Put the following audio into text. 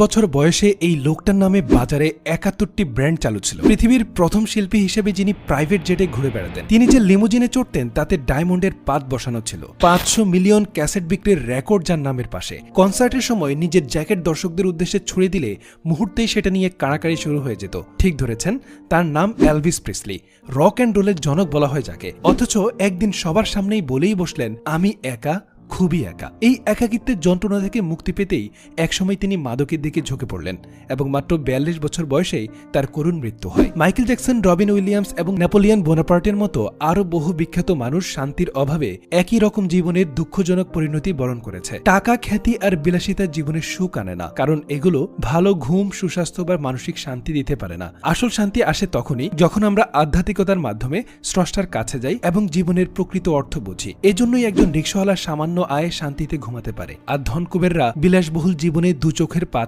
বছর বয়সে এই লোকটার নামে বাজারে ৭১টি ব্র্যান্ড চালু ছিল। পৃথিবীর প্রথম শিল্পী হিসেবে যিনি প্রাইভেট জেটে ঘুরে বেড়াতেন, তিনি যে লিমুজিনে চড়তেন তাতে ডায়মন্ডের পাত বসানো ছিল। ৫০০ মিলিয়ন ক্যাসেট বিক্রির রেকর্ড যার নামের পাশে। কনসার্টের সময় নিজের জ্যাকেট দর্শকদের উদ্দেশ্যে ছুড়ে দিলে মুহূর্তেই সেটা নিয়ে কাড়াকাড়ি শুরু হয়ে যেত। ঠিক ধরেছেন, তার নাম এলভিস প্রিসলি। রক অ্যান্ড রোলের জনক বলা হয় যাকে। অথচ একদিন সবার সামনেই বলেই বসলেন, আমি একা, খুবই একা। এই একাকিত্বের যন্ত্রণা থেকে মুক্তি পেতেই একসময় তিনি মাদকের দিকে ঝুঁকে পড়লেন এবং মাত্র ৪২ বছর বয়সেই তার করুণ মৃত্যু হয়। মাইকেল জ্যাকসন, রবিন উইলিয়ামস এবং নেপোলিয়ন বোনাপার্টের মতো আরও বহু বিখ্যাত মানুষ শান্তির অভাবে একই রকম জীবনের দুঃখজনক পরিণতি বরণ করেছে। টাকা, খ্যাতি আর বিলাসিতার জীবনের সুখ আনে না, কারণ এগুলো ভালো ঘুম, সুস্বাস্থ্য বা মানসিক শান্তি দিতে পারে না। আসল শান্তি আসে তখনই যখন আমরা আধ্যাত্মিকতার মাধ্যমে স্রষ্টার কাছে যাই এবং জীবনের প্রকৃত অর্থ বুঝি। এজন্যই একজন রিকশাওয়ালা সামান্য আয়ে শান্তিতে ঘুমাতে পারে, আর ধনকুবেররা বিলাসবহুল জীবনে দু চোখের পাতা